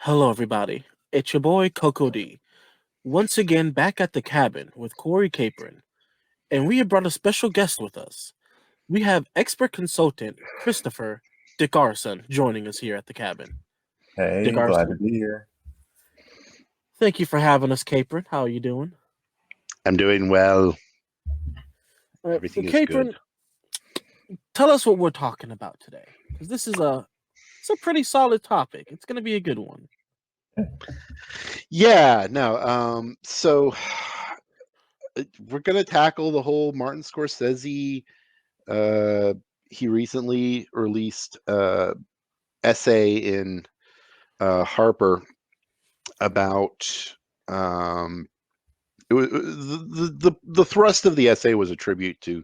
Hello, everybody. It's your boy Coco D. Once again, back at the cabin with Corey Capron, and we have brought a special guest with us. We have expert consultant Christopher DickRson joining us here at the cabin. Hey, glad to DickRson, be here. thank you for having us, Capron. How are you doing? I'm doing well. All right, so Everything is Capron, good. tell us what we're talking about today, because this is it's a pretty solid topic. It's going to be a good one. Yeah, no. So we're gonna tackle the whole Martin Scorsese. He recently released essay in Harper about it was the thrust of the essay was a tribute to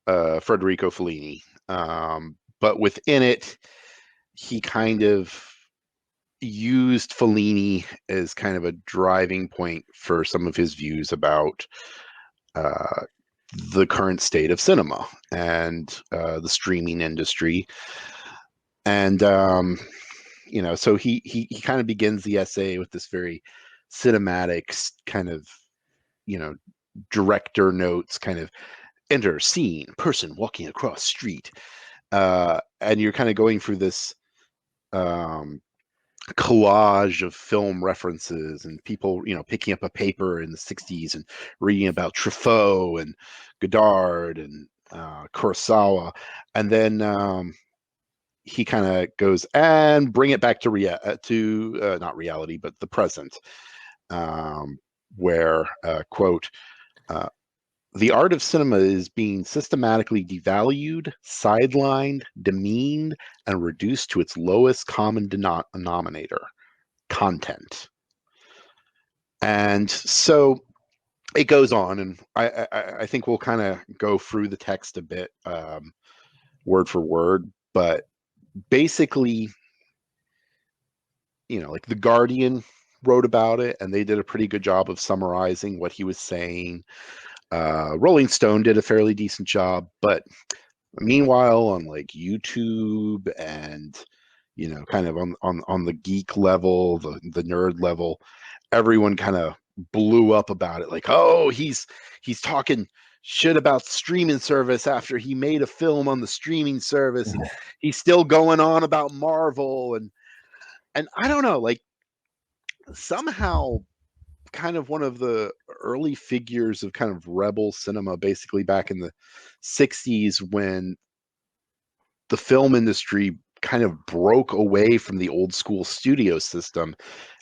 Federico Fellini, but within it, he kind of used Fellini as kind of a driving point for some of his views about the current state of cinema and the streaming industry. And so he kind of begins the essay with this very cinematic kind of director notes, kind of enter scene, person walking across street, and you're kind of going through this collage of film references and people, picking up a paper in the 60s and reading about Truffaut and Godard and Kurosawa. And then he kind of goes and bring it back to not reality, but the present, where, quote, the art of cinema is being systematically devalued, sidelined, demeaned, and reduced to its lowest common denominator, content. And so it goes on, and I think we'll kind of go through the text a bit, word for word, but basically, like The Guardian wrote about it, and they did a pretty good job of summarizing what he was saying. Rolling Stone did a fairly decent job, but meanwhile, on like YouTube and kind of on the geek level, the nerd level, everyone kind of blew up about it. Like, oh, he's talking shit about streaming service after he made a film on the streaming service, and he's still going on about Marvel, and I don't know, like somehow kind of one of the early figures of kind of rebel cinema, basically back in the 60s, when the film industry kind of broke away from the old school studio system,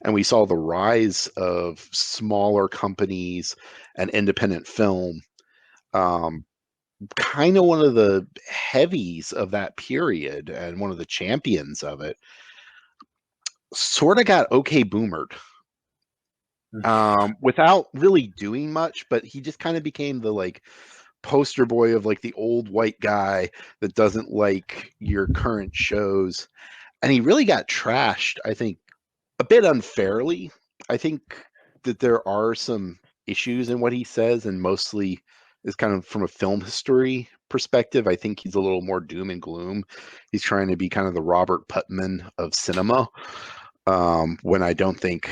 and we saw the rise of smaller companies and independent film. Kind of one of the heavies of that period and one of the champions of it sort of got okay boomered, without really doing much, but he just kind of became the like poster boy of like the old white guy that doesn't like your current shows. And he really got trashed, I think, a bit unfairly. I think that there are some issues in what he says, and mostly is kind of from a film history perspective. I think he's a little more doom and gloom. He's trying to be kind of the Robert Putnam of cinema, when I don't think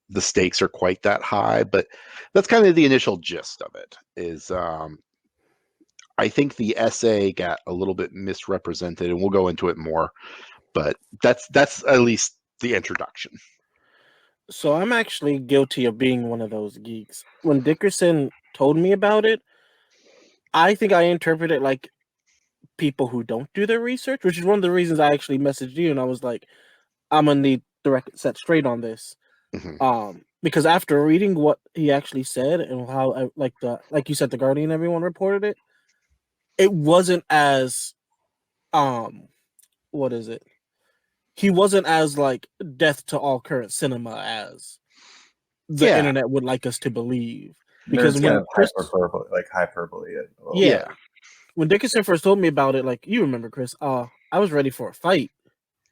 the stakes are quite that high. But that's kind of the initial gist of it. Is I think the essay got a little bit misrepresented, and we'll go into it more. But that's at least the introduction. So I'm actually guilty of being one of those geeks. When Dickerson told me about it, I think I interpret it like people who don't do their research, which is one of the reasons I actually messaged you, and I was like, I'm gonna need the record set straight on this. Mm-hmm. Because after reading what he actually said and how like you said, the Guardian, everyone reported it, it wasn't as what is it? He wasn't as like death to all current cinema as the internet would like us to believe. Because There's when kind of hyperbole. Yeah. When Dickerson first told me about it, like you remember, Chris, I was ready for a fight.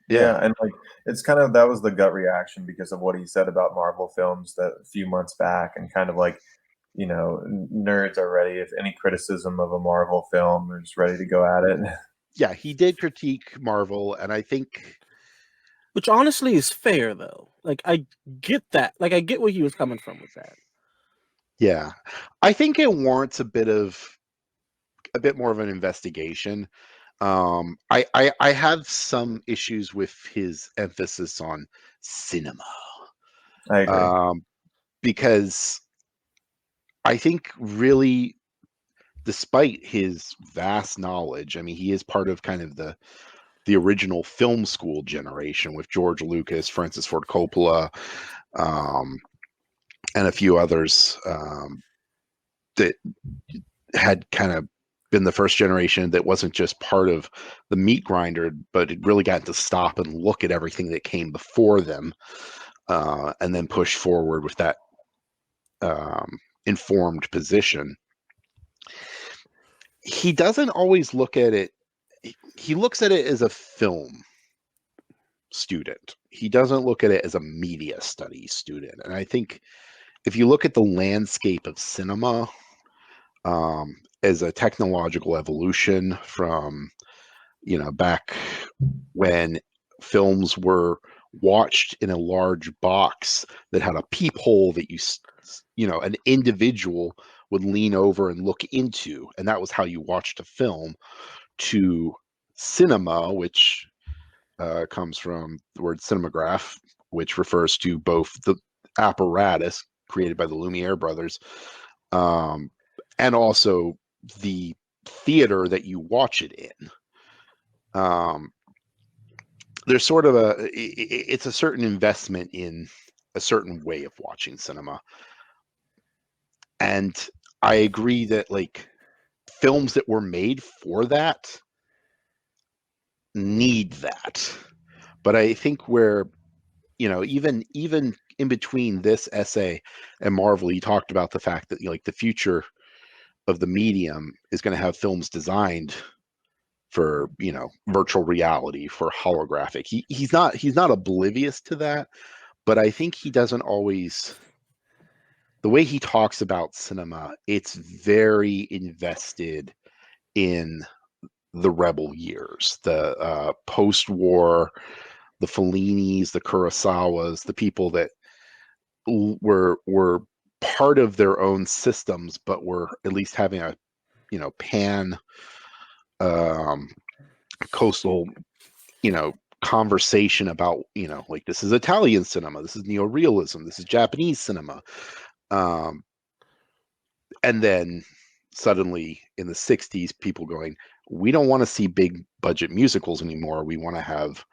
Yeah, and like it's kind of, that was the gut reaction because of what he said about Marvel films that a few months back, and kind of like, nerds are ready. If any criticism of a Marvel film, they're just ready to go at it. Yeah, he did critique Marvel, and I think, which honestly is fair, though. Like, I get that. Like, I get where he was coming from with that. Yeah, I think it warrants a bit more of an investigation. I have some issues with his emphasis on cinema. I agree. Because I think really, despite his vast knowledge, I mean, he is part of kind of the original film school generation with George Lucas, Francis Ford Coppola, and a few others that had kind of been the first generation that wasn't just part of the meat grinder, but it really got to stop and look at everything that came before them, and then push forward with that informed position. He doesn't always look at it. He looks at it as a film student. He doesn't look at it as a media studies student. And I think if you look at the landscape of cinema as a technological evolution from, back when films were watched in a large box that had a peephole that an individual would lean over and look into, and that was how you watched a film, to cinema, which comes from the word cinematograph, which refers to both the apparatus created by the Lumiere brothers, and also the theater that you watch it in. There's sort of it's a certain investment in a certain way of watching cinema. And I agree that like films that were made for that need that. But I think where, even in between this essay and Marvel, you talked about the fact that like the future of the medium is going to have films designed for, virtual reality, for holographic. He's not oblivious to that, but I think he doesn't always. The way he talks about cinema, it's very invested in the rebel years, the post-war, the Fellinis, the Kurosawas, the people that were part of their own systems, but were at least having a pan coastal conversation about like this is Italian cinema, this is neorealism, this is Japanese cinema, and then suddenly in the 60s people going, we don't want to see big budget musicals anymore, we want to have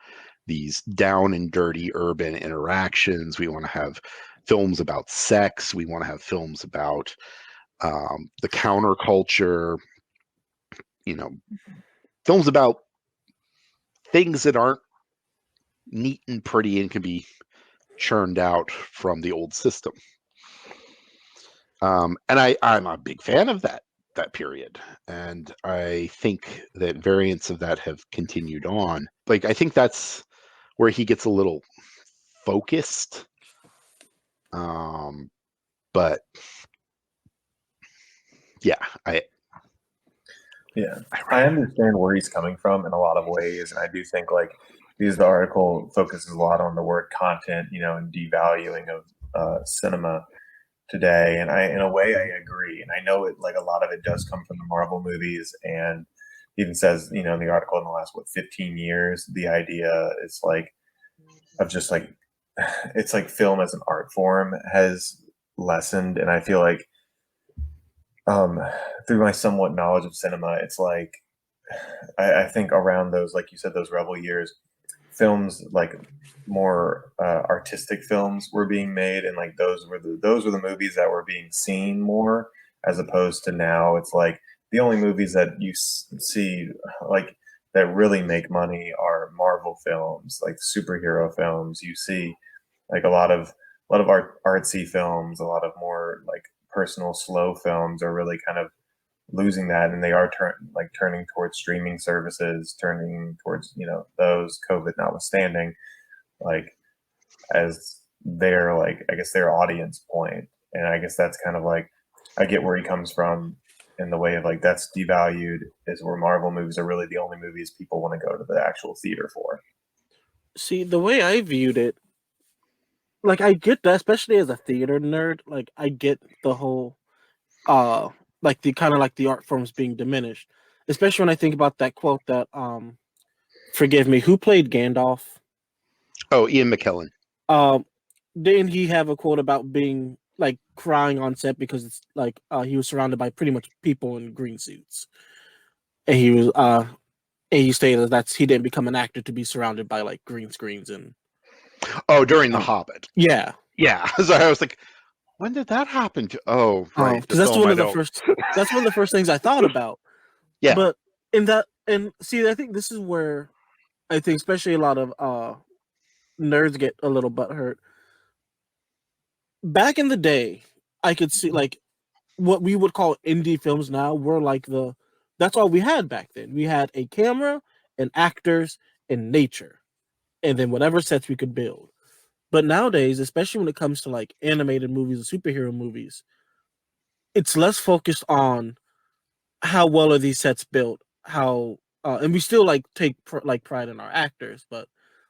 these down and dirty urban interactions, we want to have films about sex, we want to have films about the counterculture, films about things that aren't neat and pretty and can be churned out from the old system. And I'm a big fan of that period, and I think that variants of that have continued on. Like I think that's where he gets a little focused, but yeah, I understand where he's coming from in a lot of ways, and I do think like because the article focuses a lot on the word content, and devaluing of cinema today, and in a way I agree, and I know it like a lot of it does come from the Marvel movies, and even says in the article in the last 15 years the idea is like of just like it's like film as an art form has lessened, and I feel like through my somewhat knowledge of cinema, it's like I think around those, like you said, those rebel years, films like more artistic films were being made, and like those were the movies that were being seen more, as opposed to now. It's like the only movies that you see like that really make money are Marvel films, like superhero films. You see like a lot of artsy films, a lot of more like personal slow films are really kind of losing that, and they are turning towards streaming services, turning towards those, COVID notwithstanding, like as their like I guess their audience point. And I guess that's kind of like I get where he comes from in the way of like that's devalued, is where Marvel movies are really the only movies people want to go to the actual theater for. See, the way I viewed it, like I get that, especially as a theater nerd. Like I get the whole like the kind of like the art forms being diminished, especially when I think about that quote that forgive me, who played Gandalf? Oh, Ian McKellen. Um, didn't he have a quote about being like crying on set because it's like he was surrounded by pretty much people in green suits, and he stated that's he didn't become an actor to be surrounded by like green screens and Oh, during The Hobbit. yeah. Yeah. So I was like, when did that happen to? Oh, right. The Because that's film one I of the don't. first. That's one of the first things I thought about. Yeah. But in that, and see, I think this is where I think, especially a lot of nerds get a little butthurt. Back in the day, I could see like what we would call indie films now were like the. That's all we had back then. We had a camera and actors and nature, and then whatever sets we could build. But nowadays, especially when it comes to like animated movies and superhero movies, it's less focused on how well are these sets built, how and we still like take like pride in our actors, but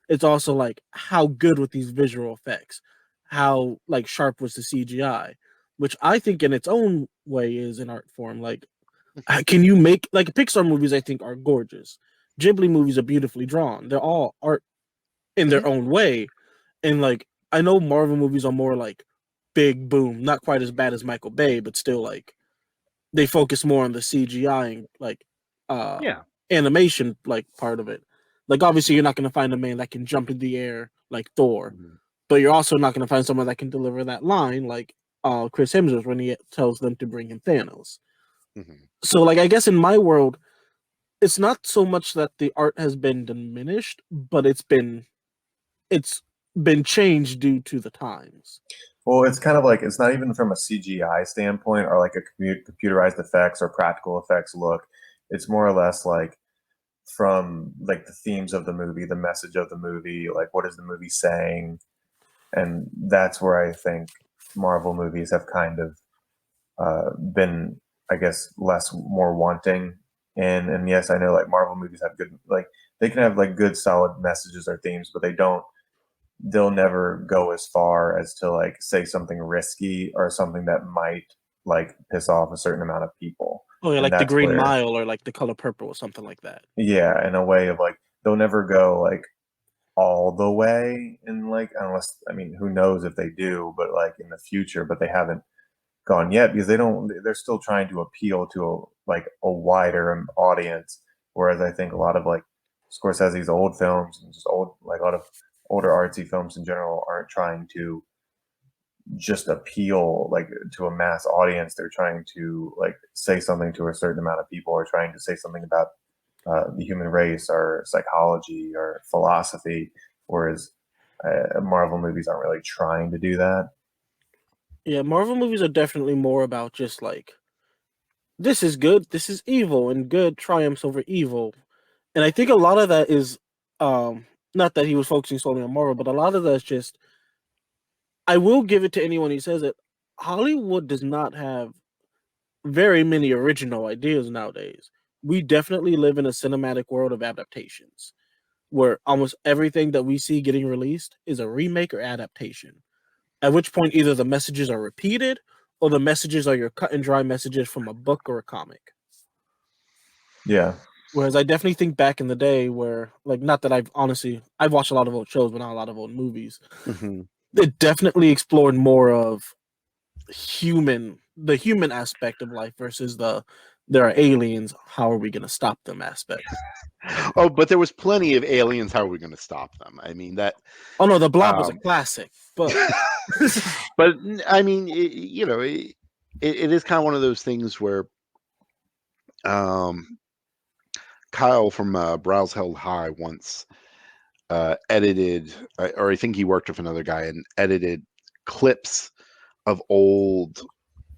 it's also like how good with these visual effects, how like sharp was the CGI, which I think in its own way is an art form. Like can you make like Pixar movies? I think are gorgeous. Ghibli movies are beautifully drawn. They're all art in their own way, and like I know Marvel movies are more like big boom, not quite as bad as Michael Bay, but still like they focus more on the CGI and like uh Yeah. animation like part of it. Like obviously you're not gonna find a man that can jump in the air like Thor, but you're also not gonna find someone that can deliver that line like Chris Hemsworth when he tells them to bring in Thanos. Mm-hmm. So like I guess in my world, it's not so much that the art has been diminished, but it's been changed due to the times. Well, it's kind of like it's not even from a CGI standpoint or like a computerized effects or practical effects look. It's more or less like from like the themes of the movie, the message of the movie, like what is the movie saying, and that's where I think Marvel movies have kind of been, I guess, more wanting. And yes, I know like Marvel movies have good like they can have like good solid messages or themes, but they'll never go as far as to like say something risky or something that might like piss off a certain amount of people. Oh yeah, And like the that's Green where, Mile or like the Color Purple or something like that. yeah, in a way of like they'll never go like all the way in like unless I mean who knows if they do, but like in the future, but they haven't gone yet because they're still trying to appeal to a wider audience. Whereas I think a lot of like Scorsese's old films and just old like a lot of older artsy films in general aren't trying to just appeal like to a mass audience. They're trying to like say something to a certain amount of people or trying to say something about the human race or psychology or philosophy. Whereas Marvel movies aren't really trying to do that. Yeah, Marvel movies are definitely more about just like this is good, this is evil, and good triumphs over evil. And I think a lot of that is not that he was focusing solely on Marvel, but a lot of that is just I will give it to anyone who says it. Hollywood does not have very many original ideas nowadays. We definitely live in a cinematic world of adaptations where almost everything that we see getting released is a remake or adaptation. At which point, either the messages are repeated or the messages are your cut and dry messages from a book or a comic. Yeah. Whereas I definitely think back in the day where, like, not that I've watched a lot of old shows, but not a lot of old movies. Mm-hmm. It definitely explored more of the human aspect of life versus there are aliens, how are we going to stop them aspect. Oh, but there was plenty of aliens. How are we going to stop them? I mean that. Oh no, the Blob was a classic, but but I mean, it is kind of one of those things where Kyle from Browse Held High once edited, or I think he worked with another guy and edited clips of old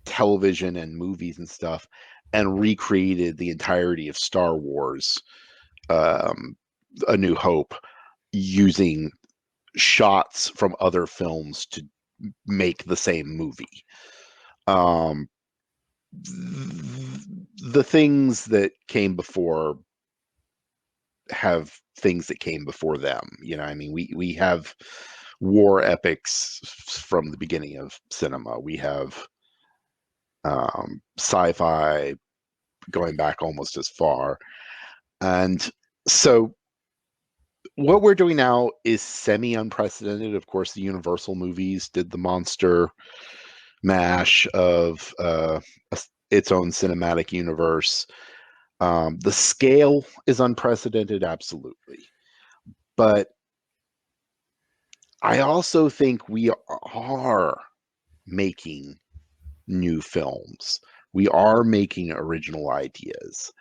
television and movies and stuff and recreated the entirety of Star Wars A New Hope using shots from other films to make the same movie. The things that came before have things that came before them. You know, I mean, we have war epics from the beginning of cinema. We have sci-fi going back almost as far. And so what we're doing now is semi-unprecedented. Of course, the Universal movies did the monster mash of its own cinematic universe. The scale is unprecedented, absolutely. But I also think we are making new films. We are making original ideas.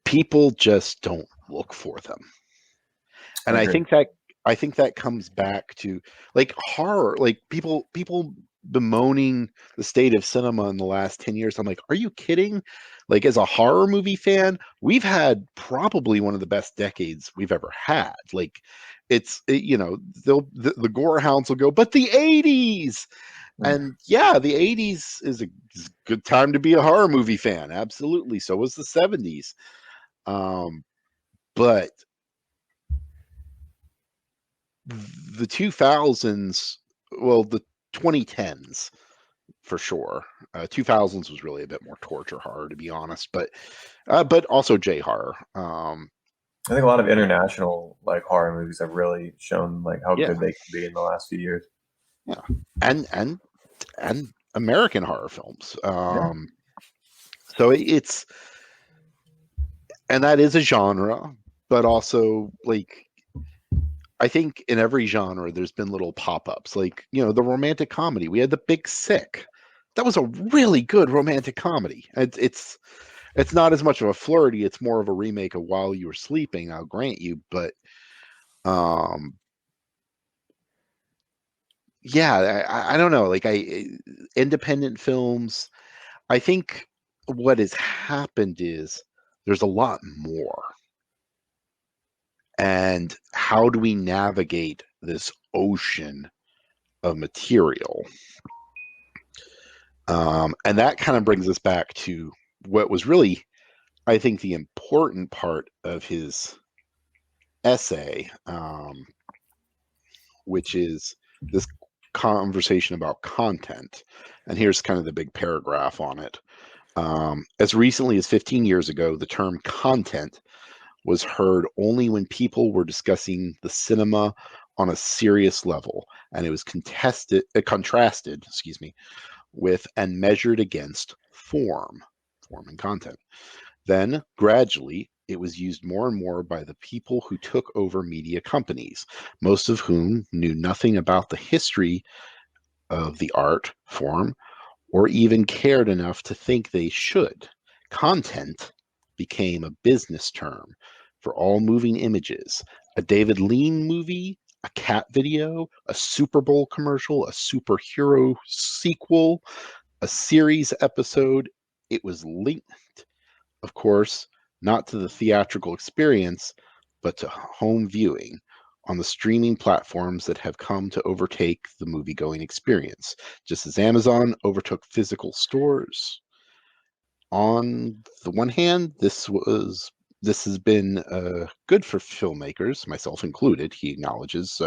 People just don't look for them. And I think that comes back to like horror, like people bemoaning the state of cinema in the last 10 years. I'm like, are you kidding? Like, as a horror movie fan, we've had probably one of the best decades we've ever had. Like, the gore hounds will go, but the 80s. And yeah, the 80s is a good time to be a horror movie fan. Absolutely. So was the 70s. But the 2000s, well, the 2010s for sure. 2000s was really a bit more torture horror, to be honest, but also J horror. I think a lot of international like horror movies have really shown like how Yeah. good they can be in the last few years. Yeah, and American horror films. So it's, and that is a genre, but also like I think in every genre there's been little pop-ups. Like, the romantic comedy. We had The Big Sick. That was a really good romantic comedy. It's not as much of a flirty, it's more of a remake of While You Were Sleeping, I'll grant you, but yeah, I don't know. Like, independent films, I think what has happened is there's a lot more. And how do we navigate this ocean of material? And that kind of brings us back to what was really, I think, the important part of his essay, which is this conversation about content. And here's kind of the big paragraph on it. As recently as 15 years ago, the term content was heard only when people were discussing the cinema on a serious level, and it was contrasted, with and measured against form and content. Then, gradually, it was used more and more by the people who took over media companies, most of whom knew nothing about the history of the art form or even cared enough to think they should. Content became a business term for all moving images. A David Lean movie, a cat video, a Super Bowl commercial, a superhero sequel, a series episode. It was linked, of course, not to the theatrical experience, but to home viewing on the streaming platforms that have come to overtake the movie-going experience, just as Amazon overtook physical stores. On the one hand, this has been good for filmmakers, myself included. He acknowledges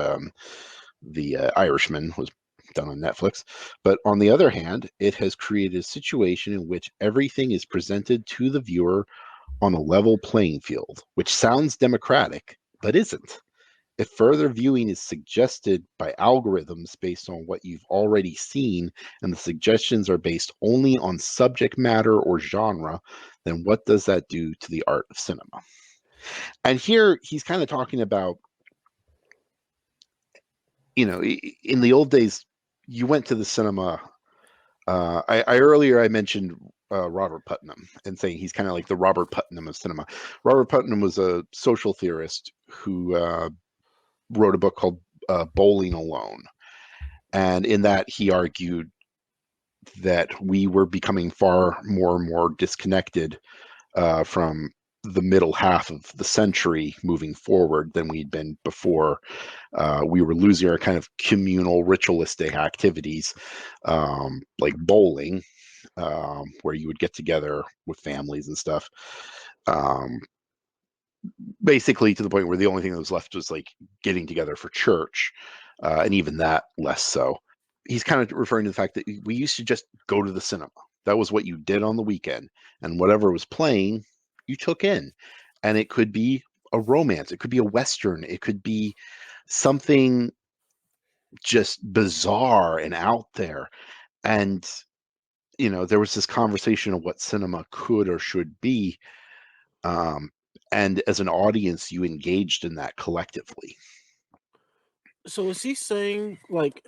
the Irishman was done on Netflix. But on the other hand, it has created a situation in which everything is presented to the viewer on a level playing field, which sounds democratic, but isn't. If further viewing is suggested by algorithms based on what you've already seen, and the suggestions are based only on subject matter or genre, then what does that do to the art of cinema? And here he's kind of talking about, in the old days, you went to the cinema. I mentioned Robert Putnam and saying he's kind of like the Robert Putnam of cinema. Robert Putnam was a social theorist who wrote a book called Bowling Alone. And in that, he argued that we were becoming far more and more disconnected from the middle half of the century moving forward than we'd been before. We were losing our kind of communal ritualistic activities, like bowling, where you would get together with families and stuff. basically to the point where the only thing that was left was like getting together for church, and even that less so. He's kind of referring to the fact that we used to just go to the cinema. That was what you did on the weekend, and whatever was playing, you took in. And it could be a romance, it could be a Western, it could be something just bizarre and out there. And, there was this conversation of what cinema could or should be. And as an audience, you engaged in that collectively. So is he saying like?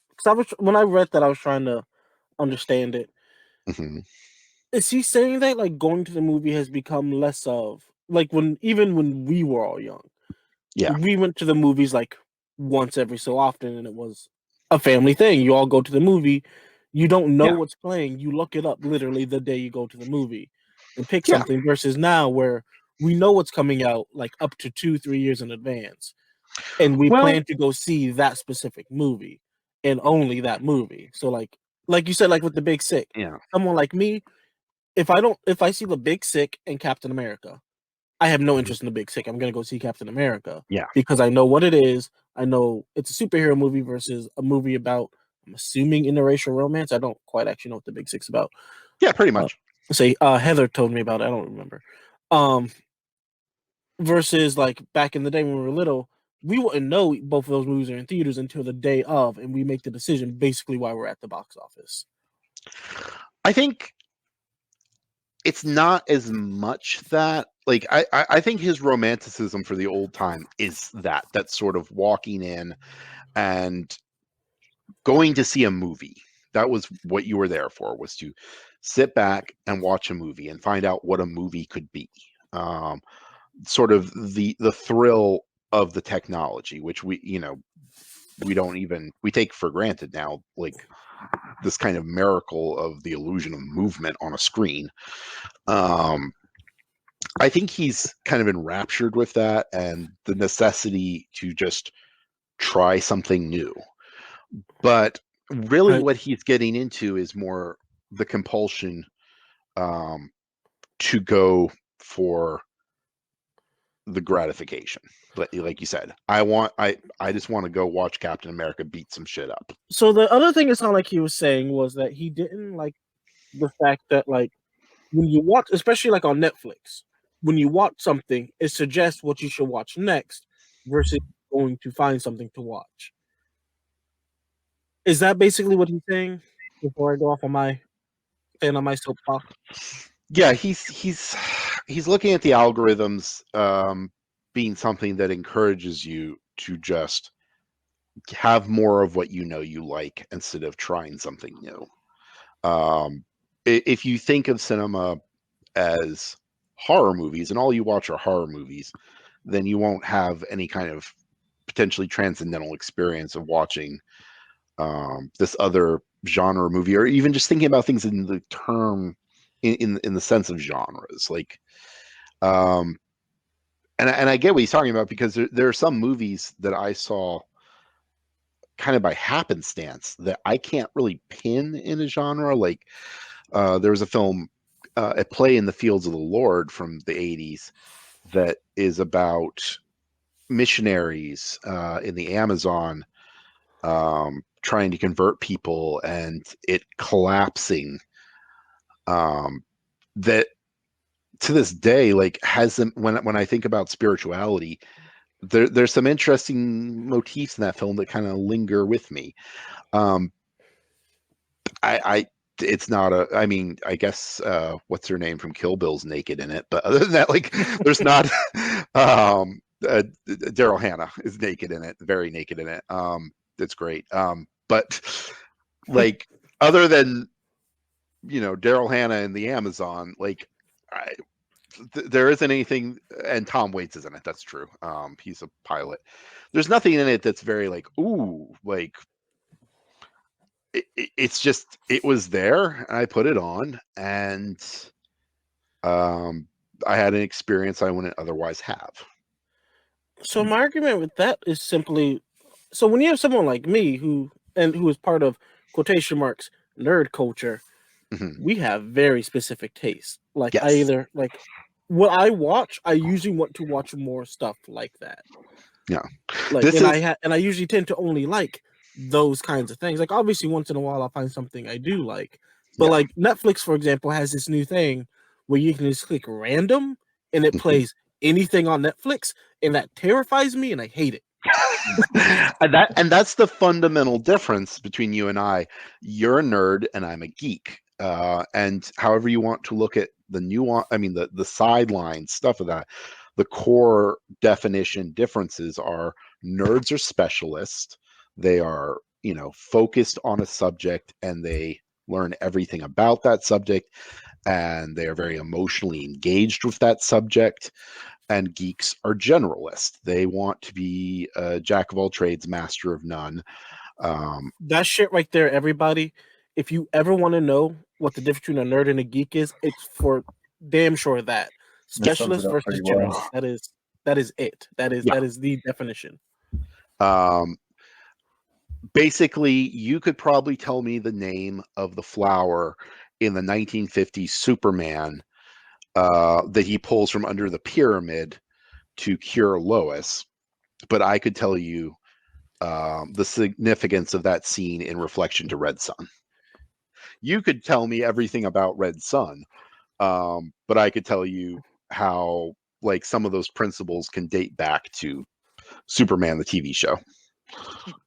Because when I read that, I was trying to understand it. Mhm. Is he saying that like going to the movie has become less of like even when we were all young, Yeah. we went to the movies like once every so often, and it was a family thing. You all go to the movie, you don't know Yeah. what's playing, you look it up literally the day you go to the movie and pick Yeah. something. Versus now, where we know what's coming out like up to 2-3 years in advance, and we Well, plan to go see that specific movie and only that movie. So like you said, like with the Big Sick, yeah. someone like me, if I see the Big Sick and Captain America, I have no Mhm. interest in the Big Sick. I'm gonna go see Captain America. Yeah. Because I know what it is. I know it's a superhero movie versus a movie about, I'm assuming, interracial romance. I don't quite actually know what the Big Sick's about. Yeah, pretty much. Heather told me about it. I don't remember. Versus like back in the day when we were little, we wouldn't know both of those movies are in theaters until the day of, and we make the decision basically while we're at the box office. I think it's not as much that, like, I think his romanticism for the old time is that sort of walking in and going to see a movie. That was what you were there for, was to sit back and watch a movie and find out what a movie could be. Sort of the thrill of the technology, which we don't even, we take for granted now, like this kind of miracle of the illusion of movement on a screen. I think he's kind of enraptured with that and the necessity to just try something new. But really, what he's getting into is more the compulsion to go for the gratification. But like you said, I just want to go watch Captain America beat some shit up. So the other thing it sounded like he was saying was that he didn't like the fact that like when you watch, especially like on Netflix, when you watch something, it suggests what you should watch next versus going to find something to watch. Is that basically what he's saying? Before I go off on my stand on my soapbox. Yeah, he's looking at the algorithms being something that encourages you to just have more of what you like instead of trying something new. If you think of cinema as horror movies and all you watch are horror movies, then you won't have any kind of potentially transcendental experience of watching this other genre movie, or even just thinking about things in the term in the sense of genres. Like, and I get what he's talking about, because there are some movies that I saw kind of by happenstance that I can't really pin in a genre. Like, there was a film, A Play in the Fields of the Lord, from the 80s that is about missionaries in the Amazon trying to convert people and it collapsing. That to this day, like, has them, when I think about spirituality, there's some interesting motifs in that film that kind of linger with me. I it's not a, I mean, I guess what's her name from Kill Bill's naked in it, but other than that, like, there's not Daryl Hannah is naked in it, very naked in it. It's great. But like, other than Daryl Hannah in the Amazon, like, there isn't anything, and Tom Waits is in it. That's true. He's a pilot. There's nothing in it that's very like, ooh, like, it's just, it was there and I put it on, and I had an experience I wouldn't otherwise have. So my argument with that is simply, so when you have someone like me who is part of quotation marks nerd culture, Mhm. we have very specific tastes. Like I Yes. either like what I watch, I usually want to watch more stuff like that. Yeah. Like, and I usually tend to only like those kinds of things. Like, obviously, once in a while, I'll find something I do like. But like Netflix, for example, has this new thing where you can just click random and it plays anything on Netflix, and that terrifies me, and I hate it. and that's the fundamental difference between you and I. You're a nerd and I'm a geek. And however you want to look at the nuance, I mean the sideline stuff of that, the core definition differences are nerds are specialists. They are, focused on a subject and they learn everything about that subject and they are very emotionally engaged with that subject. And geeks are generalists. They want to be a jack of all trades, master of none. That shit right there, everybody. If you ever want to know what the difference between a nerd and a geek is, it's for damn sure that specialist versus generalist. That is it. That is the definition. Basically, you could probably tell me the name of the flower in the 1950s Superman that he pulls from under the pyramid to cure Lois, but I could tell you the significance of that scene in reflection to Red Sun. You could tell me everything about Red Sun, but I could tell you how like some of those principles can date back to Superman the TV show.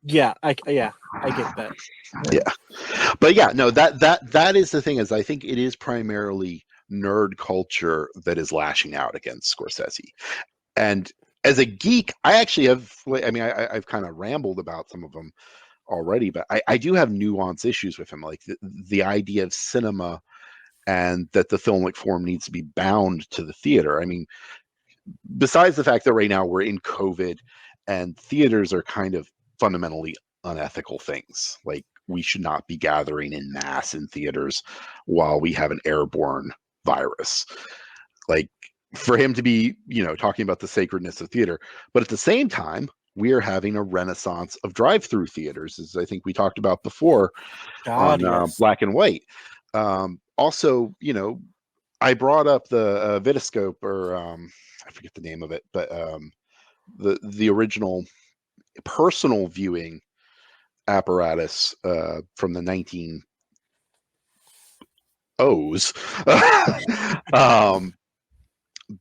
Yeah, I get that. Yeah, but yeah, no, that is the thing. Is I think it is primarily nerd culture that is lashing out against Scorsese. And as a geek, I actually have. I mean, I've kind of rambled about some of them already, but I do have nuance issues with him, like the idea of cinema and that the filmic form needs to be bound to the theater. I mean, besides the fact that right now we're in COVID and theaters are kind of fundamentally unethical things. Like we should not be gathering in mass in theaters while we have an airborne virus. Like for him to be, talking about the sacredness of theater, but at the same time, we are having a renaissance of drive-through theaters, as I think we talked about before on Black and White. Also, I brought up the Vitascope, or I forget the name of it, but the original personal viewing apparatus from the 1900s.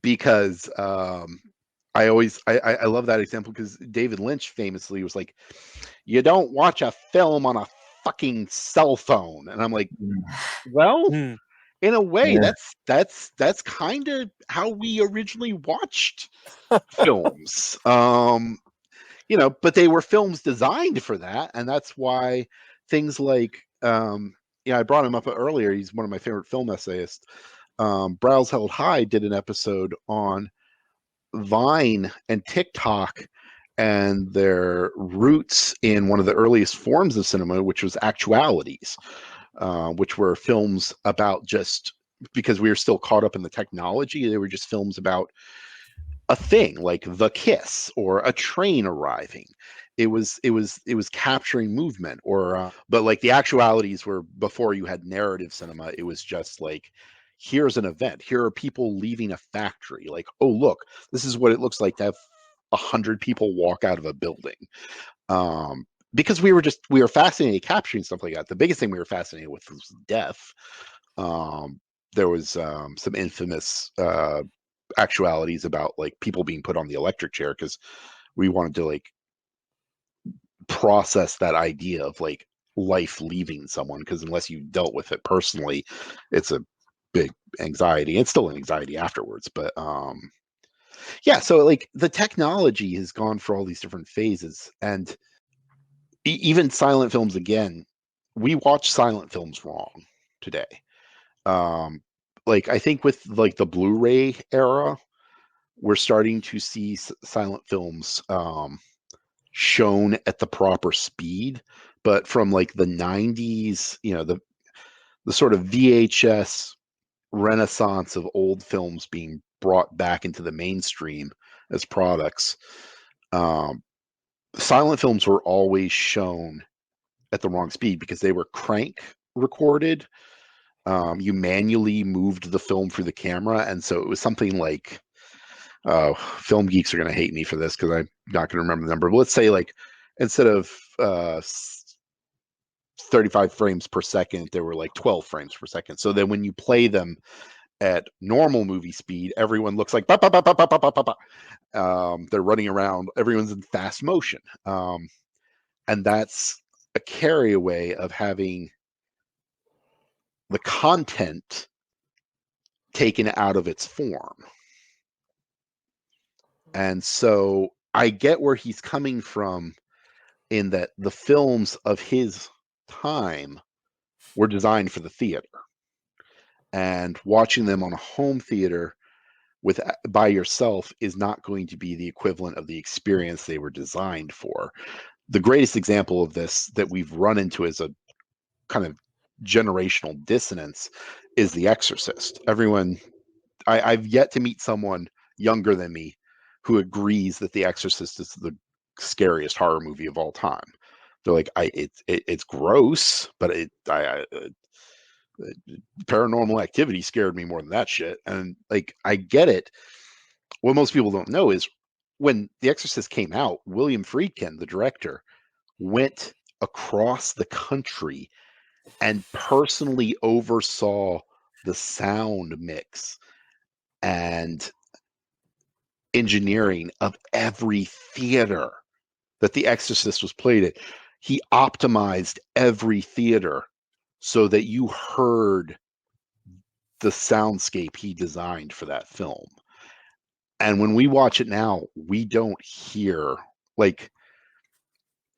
Because I love that example because David Lynch famously was like, you don't watch a film on a fucking cell phone. And I'm like, well, in a way, that's kind of how we originally watched films. But they were films designed for that. And that's why things like, I brought him up earlier. He's one of my favorite film essayists. Brows Held High did an episode on Vine and TikTok and their roots in one of the earliest forms of cinema, which was actualities, which were films about just because we were still caught up in the technology. They were just films about a thing like the kiss or a train arriving. It was capturing movement, or but like the actualities were before you had narrative cinema. It was just like, here's an event. Here are people leaving a factory. Like, oh look, this is what it looks like to have 100 people walk out of a building. Because we were fascinated capturing stuff like that. The biggest thing we were fascinated with was death. There was some infamous actualities about like people being put on the electric chair because we wanted to like process that idea of like life leaving someone, because unless you dealt with it personally, it's a big anxiety. It's still an anxiety afterwards, but so like the technology has gone for all these different phases, and even silent films, again, we watch silent films wrong today. Like I think with like the Blu-ray era, we're starting to see silent films shown at the proper speed. But from like the 90s, the sort of VHS renaissance of old films being brought back into the mainstream as products, silent films were always shown at the wrong speed because they were crank recorded. you manually moved the film through the camera, and so it was something like, film geeks are going to hate me for this because I'm not going to remember the number, but let's say like instead of 35 frames per second, there were like 12 frames per second. So then when you play them at normal movie speed, everyone looks like they're running around, everyone's in fast motion. And that's a carry away of having the content taken out of its form. And so I get where he's coming from in that the films of his time were designed for the theater. And watching them on a home theater by yourself is not going to be the equivalent of the experience they were designed for. The greatest example of this that we've run into as a kind of generational dissonance is The Exorcist. I've yet to meet someone younger than me who agrees that The Exorcist is the scariest horror movie of all time. They're like, it's gross, but Paranormal Activity scared me more than that shit. And like, I get it. What most people don't know is when The Exorcist came out, William Friedkin, the director, went across the country and personally oversaw the sound mix and engineering of every theater that The Exorcist was played at. He optimized every theater so that you heard the soundscape he designed for that film. And when we watch it now, we don't hear, like,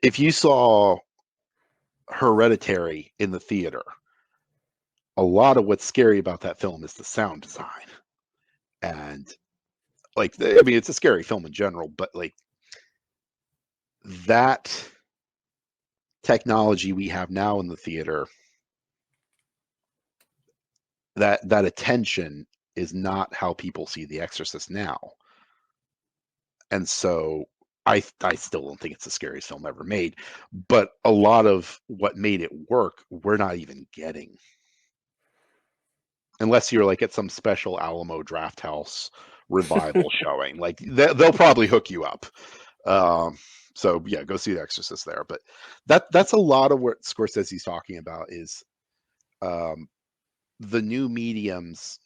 if you saw Hereditary in the theater, a lot of what's scary about that film is the sound design. And like, I mean, it's a scary film in general, but like that technology we have now in the theater, that attention is not how people see The Exorcist now. And so I still don't think it's the scariest film ever made, but a lot of what made it work, we're not even getting. Unless you're like at some special Alamo Drafthouse revival showing, like they'll probably hook you up. So yeah, go see The Exorcist there. But that's a lot of what Scorsese's talking about is the new mediums.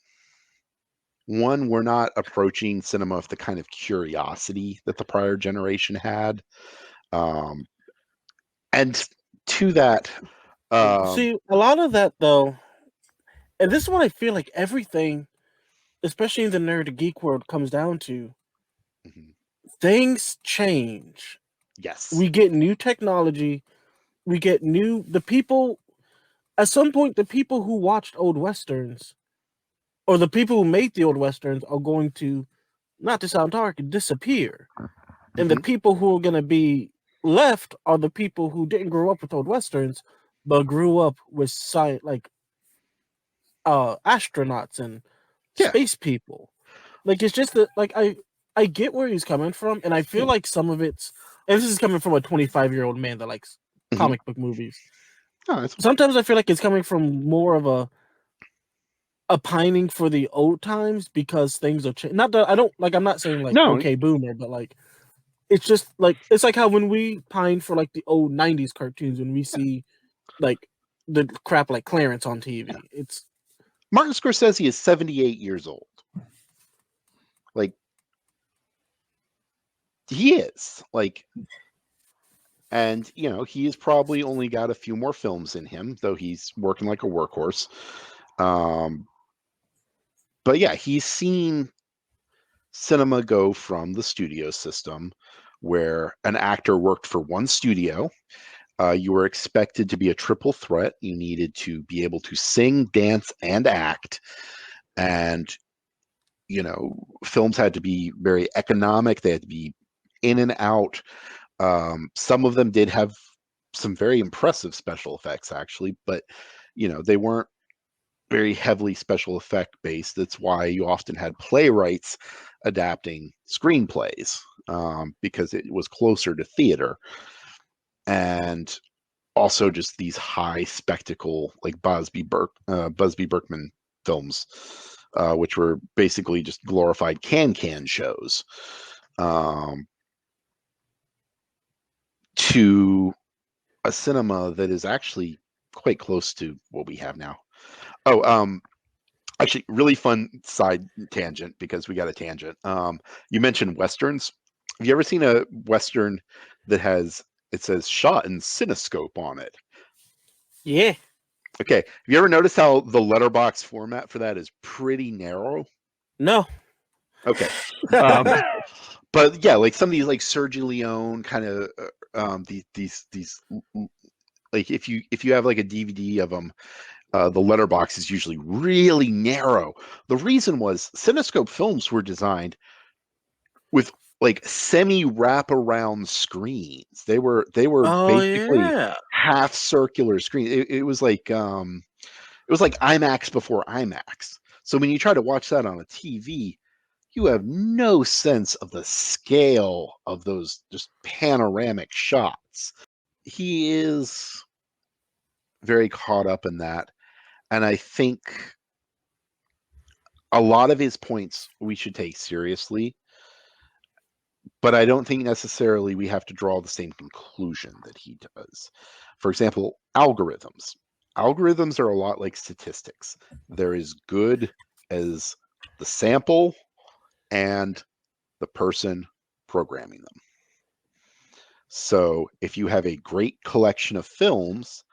One, we're not approaching cinema with the kind of curiosity that the prior generation had. And to that, see, a lot of that though, and this is what I feel like everything, especially in the nerd geek world, comes down to. Things change. yes, We get new technology. We get the people. At some point, the people who watched old westerns, or the people who made the old westerns, are going to, not to sound dark, disappear. And the people who are going to be left are the people who didn't grow up with old westerns, but grew up with science, like astronauts and space people. Like, it's just that, like, I get where he's coming from, and I feel like some of it's, and this is coming from a 25-year-old man that likes comic book movies. Sometimes I feel like it's coming from more of a pining for the old times because things are changing. Not that I don't like. I'm not saying like okay boomer, but like it's just like it's like how when we pine for like the old '90s cartoons when we see like the crap like Clarence on TV. It's Martin Scorsese is 78 years old. Like, he is like, and you know, he's probably only got a few more films in him, though he's working like a workhorse. But yeah, he's seen cinema go from the studio system where an actor worked for one studio. You were expected to be a triple threat. You needed to be able to sing, dance, and act. And, you know, films had to be very economic. They had to be in and out. Some of them did have some very impressive special effects, actually, but, you know, they weren't very heavily special effect based. That's why you often had playwrights adapting screenplays, because it was closer to theater. And also just these high spectacle, like Busby Berkman films, which were basically just glorified can shows, to a cinema that is actually quite close to what we have now. Actually, really fun side tangent, because we got a tangent. You mentioned Westerns. Have you ever seen a Western that it says shot in cinescope on it? Yeah. Okay. Have you ever noticed how the letterbox format for that is pretty narrow? No. Okay. But yeah, like some of these, like Sergio Leone kind of, these like if you have like a DVD of them, the letterbox is usually really narrow. The reason was Cinescope films were designed with like semi wraparound screens. They were Oh basically yeah. half circular screens. It was like IMAX before IMAX. So when you try to watch that on a TV, you have no sense of the scale of those just panoramic shots. He is very caught up in that. And I think a lot of his points we should take seriously, but I don't think necessarily we have to draw the same conclusion that he does. For example, algorithms. Algorithms are a lot like statistics. They're as good as the sample and the person programming them. So if you have a great collection of films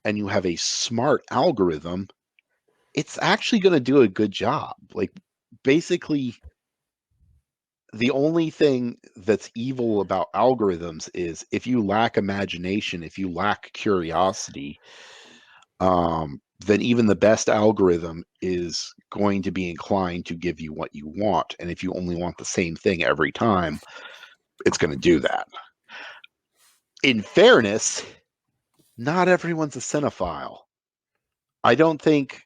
and you have a smart algorithm, it's actually going to do a good job. Like, basically, the only thing that's evil about algorithms is if you lack imagination, if you lack curiosity, then even the best algorithm is going to be inclined to give you what you want. And if you only want the same thing every time, it's going to do that. In fairness, not everyone's a cinephile. I don't think,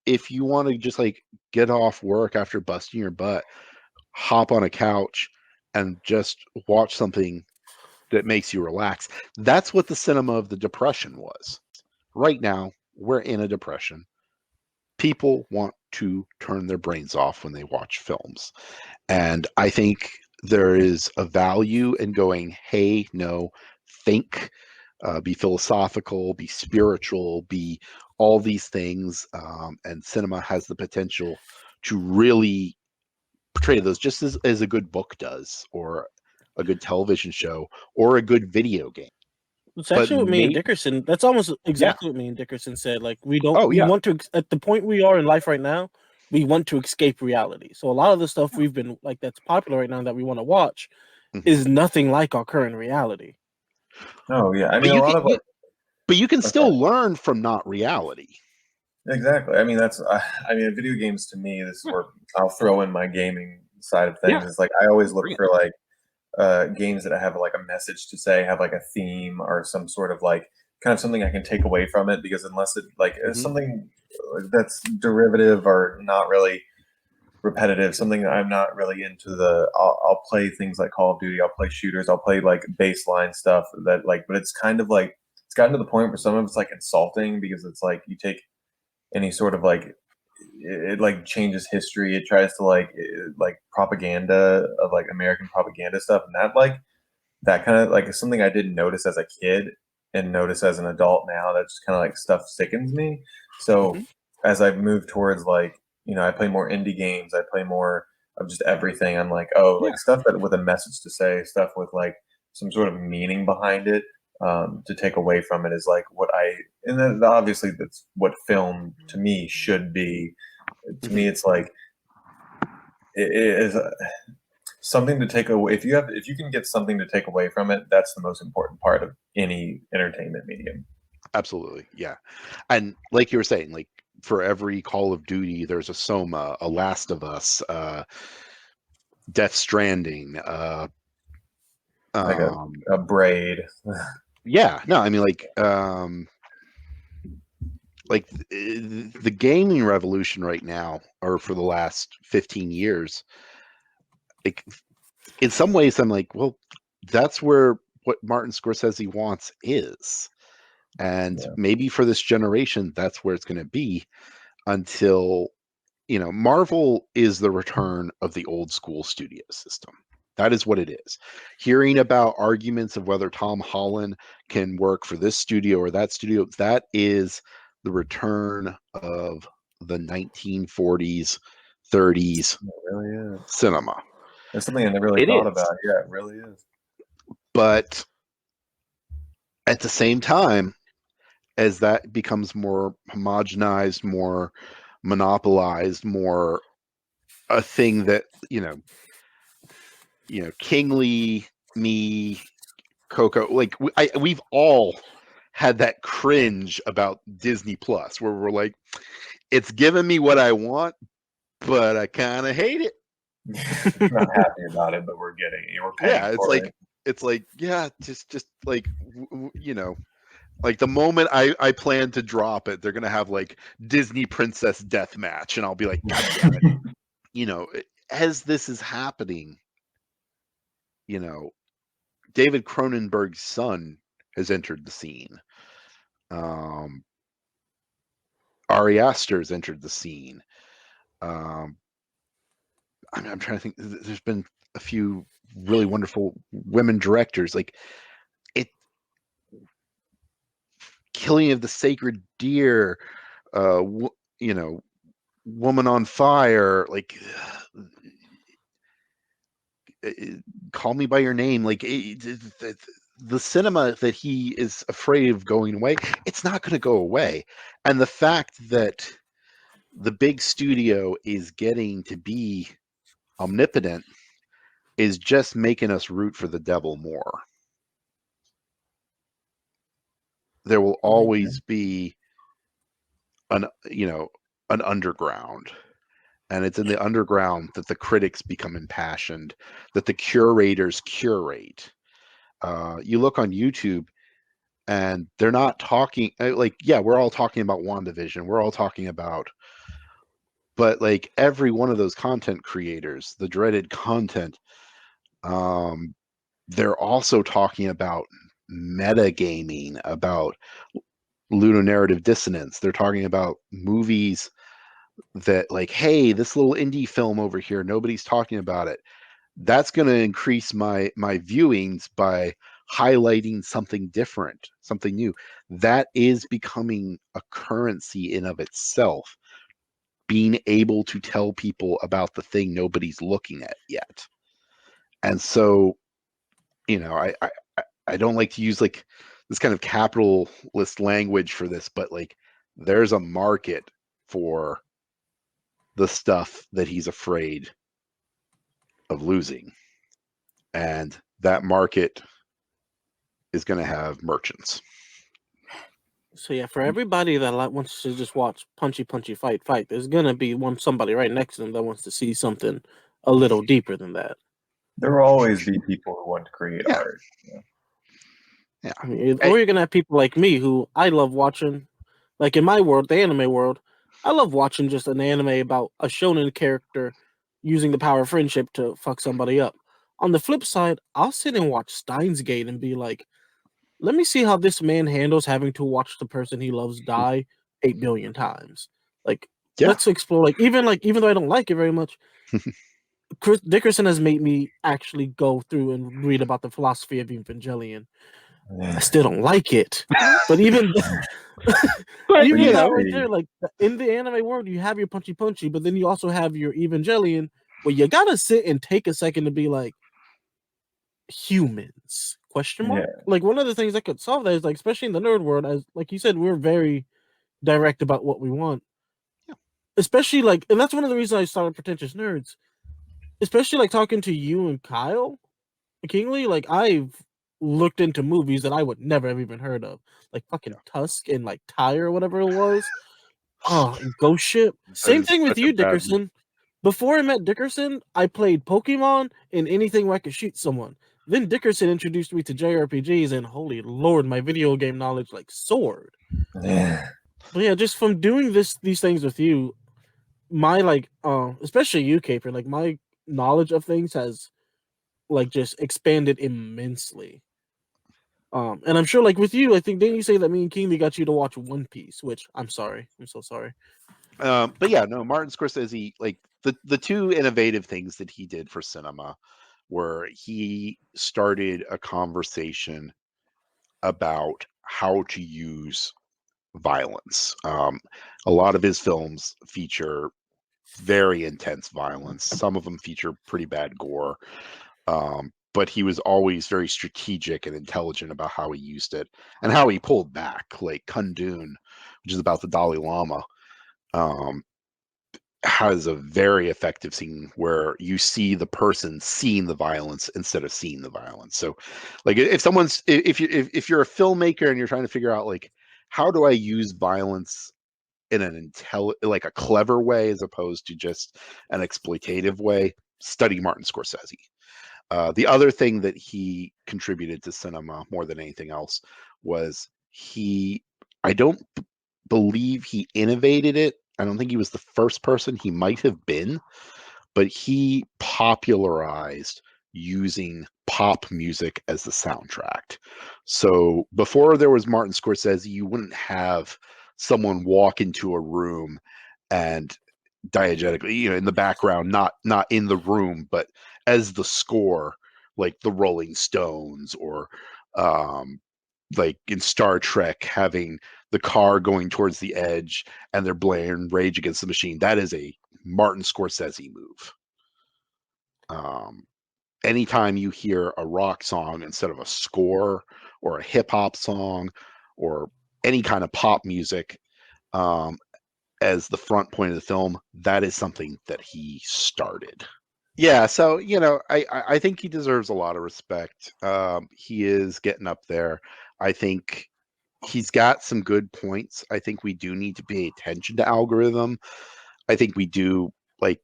if you want to just like get off work after busting your butt, hop on a couch and just watch something that makes you relax. That's what the cinema of the Depression was. Right now, we're in a depression. People want to turn their brains off when they watch films. And I think there is a value in going, hey, no, think, be philosophical, be spiritual, be all these things. And cinema has the potential to really portray those, just as a good book does, or a good television show, or a good video game. It's But actually what me and maybe, Dickerson. That's almost exactly what me and Dickerson said. Like we oh yeah, want to, at the point we are in life right now, we want to escape reality. So a lot of the stuff we've been like that's popular right now that we want to watch is nothing like our current reality. Oh yeah, I but mean, a lot of like, but you can okay. still learn from not reality. Exactly. I mean, I mean, video games to me, this is where I'll throw in my gaming side of things. Yeah. It's like I always look for like games that have like a message to say, have like a theme or some sort of like kind of something I can take away from it. Because unless it like is something that's derivative or not really repetitive, something that I'm not really into, I'll play things like Call of Duty, I'll play shooters, I'll play like baseline stuff that like, but it's kind of like it's gotten to the point where some of it's like insulting, because it's like you take any sort of like it like changes history. It tries to like propaganda of like American propaganda stuff, and that kind of like is something I didn't notice as a kid and notice as an adult now. That just kind of like stuff sickens me. So as I've moved towards like, you know, I play more indie games, I play more of just everything. I'm like, oh, like stuff that with a message to say, stuff with like some sort of meaning behind it. To take away from it is like and then obviously that's what film to me should be. To me, it's like it is something to take away. If you can get something to take away from it, that's the most important part of any entertainment medium. Absolutely, yeah. And like you were saying, like for every Call of Duty, there's a Soma, a Last of Us, Death Stranding, Like a braid. Yeah, no, I mean like the gaming revolution right now, or for the last 15 years, like in some ways I'm like, well, that's where what Martin Scorsese wants is. And maybe for this generation, that's where it's going to be until, Marvel is the return of the old school studio system. That is what it is. Hearing about arguments of whether Tom Holland can work for this studio or that studio, that is the return of the 1940s, 30s really is. Cinema. That's something I never really thought about. Yeah, it really is. But at the same time, as that becomes more homogenized, more monopolized, more a thing that, Kingly, me, Coco, like we've all had that cringe about Disney Plus where we're like, it's giving me what I want, but I kind of hate it. We're not happy about it, but we're getting it. We're paying for it. It's like, yeah, just like, like the moment I plan to drop it, they're gonna have like Disney Princess Death Match, and I'll be like, God damn it. As this is happening, David Cronenberg's son has entered the scene. Ari Aster's entered the scene. I'm trying to think. There's been a few really wonderful women directors, like it. Killing of the Sacred Deer, Woman on Fire, like Call Me by Your Name, like the cinema that he is afraid of going away, it's not going to go away. And the fact that the big studio is getting to be omnipotent is just making us root for the devil more. There will always be an underground, and it's in the underground that the critics become impassioned, that the curators curate. You look on YouTube and they're not talking like, yeah, we're all talking about WandaVision, we're all talking about, but like every one of those content creators, the dreaded content, they're also talking about metagaming, about ludonarrative dissonance. They're talking about movies that, like, hey, this little indie film over here, nobody's talking about it. That's going to increase my viewings by highlighting something different, something new. That is becoming a currency in of itself, being able to tell people about the thing nobody's looking at yet. And so, I don't like to use like this kind of capitalist language for this, but like there's a market for the stuff that he's afraid of losing. And that market is going to have merchants. So yeah, for everybody that wants to just watch punchy, fight, there's going to be somebody right next to them that wants to see something a little deeper than that. There will always be people who want to create art. Yeah. I mean, or you're going to have people like me who I love watching, like in my world, the anime world, I love watching just an anime about a shonen character using the power of friendship to fuck somebody up. On the flip side, I'll sit and watch Steins Gate and be like, let me see how this man handles having to watch the person he loves die 8 billion times. Like, let's explore. Even though I don't like it very much, Chris DickRson has made me actually go through and read about the philosophy of Evangelion. I still don't like it, but even even that right there, like in the anime world, you have your punchy, but then you also have your Evangelion, where you gotta sit and take a second to be like, humans? Question mark. Yeah. Like one of the things that could solve that is like, especially in the nerd world, as like you said, we're very direct about what we want. Yeah. Especially like, and that's one of the reasons I started Pretentious Nerds. Especially like talking to you and Kyle Kingley, like I've looked into movies that I would never have even heard of, like fucking Tusk and like Tyre or whatever it was. Oh, and Ghost Ship. Same thing with you, DickRson. Before I met DickRson, I played Pokemon and anything where I could shoot someone. Then DickRson introduced me to JRPGs, and holy lord, my video game knowledge like soared. Yeah. But yeah, just from doing these things with you, my like, especially you, Caper, like my knowledge of things has like just expanded immensely. And I'm sure, like with you, I think didn't you say that me and Kingsley got you to watch One Piece? Which I'm sorry, I'm so sorry. But yeah, no, Martin Scorsese, like the two innovative things that he did for cinema were he started a conversation about how to use violence. A lot of his films feature very intense violence. Some of them feature pretty bad gore. But he was always very strategic and intelligent about how he used it and how he pulled back. Like Kundun, which is about the Dalai Lama, has a very effective scene where you see the person seeing the violence instead of seeing the violence. So, like, if you're a filmmaker and you're trying to figure out like how do I use violence in an like a clever way as opposed to just an exploitative way, study Martin Scorsese. The other thing that he contributed to cinema more than anything else was I don't believe he innovated it. I don't think he was the first person. He might have been, but he popularized using pop music as the soundtrack. So before there was Martin Scorsese, you wouldn't have someone walk into a room and diegetically, in the background, not in the room, but as the score, like the Rolling Stones or like in Star Trek, having the car going towards the edge and they're blaring Rage Against the Machine. That is a Martin Scorsese move. Anytime you hear a rock song instead of a score or a hip hop song or any kind of pop music, as the front point of the film, that is something that he started. Yeah, so I think he deserves a lot of respect. He is getting up there. I think he's got some good points. I think we do need to pay attention to algorithm. I think we do. Like,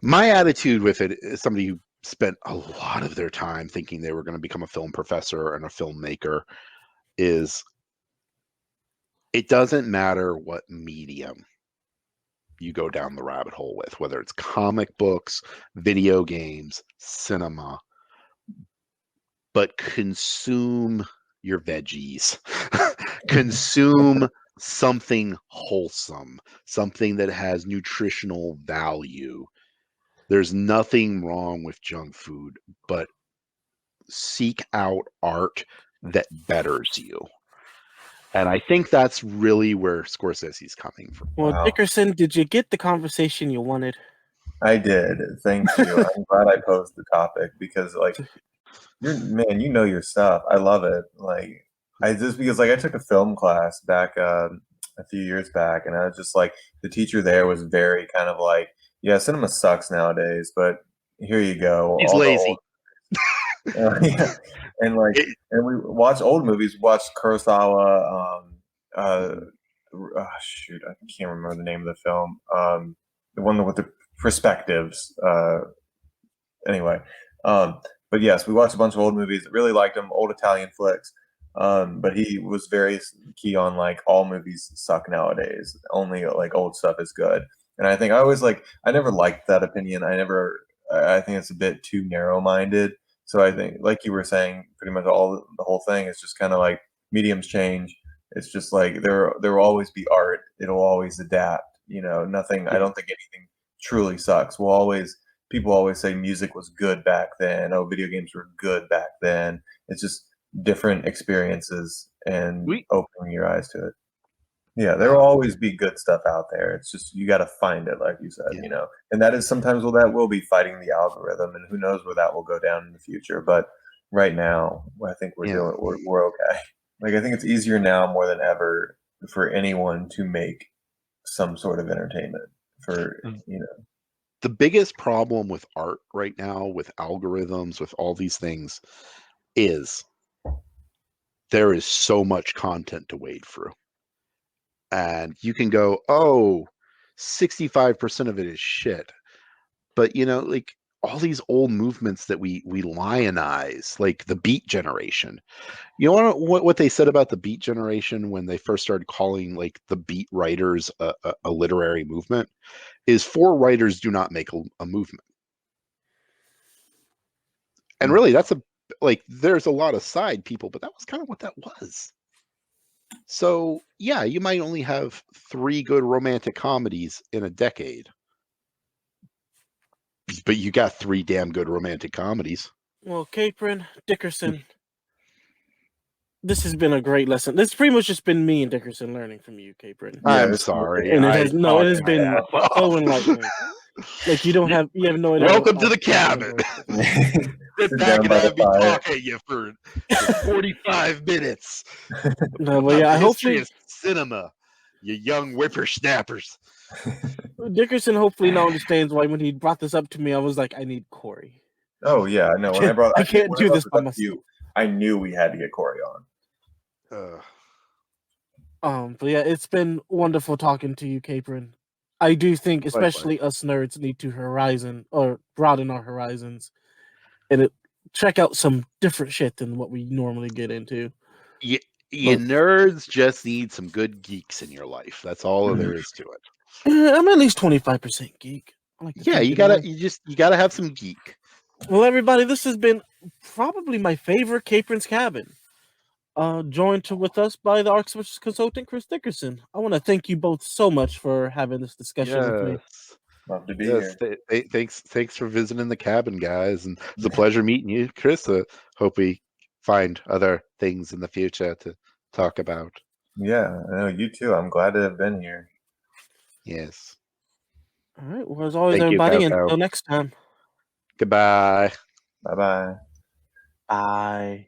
my attitude with it is somebody who spent a lot of their time thinking they were going to become a film professor and a filmmaker is it doesn't matter what medium you go down the rabbit hole with, whether it's comic books, video games, cinema, but consume your veggies, consume something wholesome, something that has nutritional value. There's nothing wrong with junk food, but seek out art that betters you. And I think that's really where Scorsese's coming from. Well, Wow. DickRson, did you get the conversation you wanted? I did. Thank you. I'm glad I posed the topic because, like, you know your stuff. I love it. Like, because I took a film class back a few years back, and I was just like, the teacher there was very kind of like, yeah, cinema sucks nowadays, but here you go. He's lazy. Yeah, and we watch old movies. We watched Kurosawa. Shoot, I can't remember the name of the film. The one with the perspectives. Anyway, but yes, we watched a bunch of old movies. Really liked them, old Italian flicks. But he was very key on like all movies suck nowadays. Only like old stuff is good. And I think I never liked that opinion. I think it's a bit too narrow minded. So I think, like you were saying, pretty much the whole thing is just kind of like mediums change. It's just like there will always be art. It'll always adapt. Nothing. I don't think anything truly sucks. People always say music was good back then. Oh, video games were good back then. It's just different experiences and opening your eyes to it. Yeah, there will always be good stuff out there. It's just you got to find it, like you said, And that is sometimes that will be fighting the algorithm, and who knows where that will go down in the future. But right now, I think we're okay. Like I think it's easier now more than ever for anyone to make some sort of entertainment The biggest problem with art right now, with algorithms, with all these things, is there is so much content to wade through. And you can go, 65% of it is shit. But, like all these old movements that we lionize, like the Beat Generation. You know what they said about the Beat Generation when they first started calling like the Beat writers a literary movement? Is 4 writers do not make a movement. And really, that's like there's a lot of side people, but that was kind of what that was. So yeah, you might only have 3 good romantic comedies in a decade, but you got 3 damn good romantic comedies. Well, Capron, DickRson, this has been a great lesson. This has pretty much just been me and DickRson learning from you, Capron. Yeah, I'm this- sorry. And it I has it talked has my been ass off. so enlightening. Like you have no idea. Welcome to the cabin. Sit back down and by the have me fire. talk at you for 45 minutes. No, but About yeah, the history hopefully of cinema, you young whippersnappers. DickRson hopefully now understands why when he brought this up to me, I was like, I need Corey. Oh yeah, no. When I brought, I can't when do brought this by up to myself. you, I knew we had to get Corey on. But yeah, it's been wonderful talking to you, Capron. I do think, Likewise. especially us nerds, need to broaden our horizons, and check out some different shit than what we normally get into. You But- nerds just need some good geeks in your life. That's all there is to it. I'm at least 25% geek. I like to Yeah, think you anyway. gotta have some geek. Well, everybody, this has been probably my favorite Capron's Cabin. Joined with us by the Expert Consultant Chris DickRson. I want to thank you both so much for having this discussion with me. Love to be Yes, here. thanks for visiting the cabin, guys, and it's a pleasure meeting you, Chris. Hope we find other things in the future to talk about. Yeah, I know you too. I'm glad to have been here. Yes. All right. Well, as always, Thank you, everybody, Coco. until next time. Goodbye. Bye bye. Bye.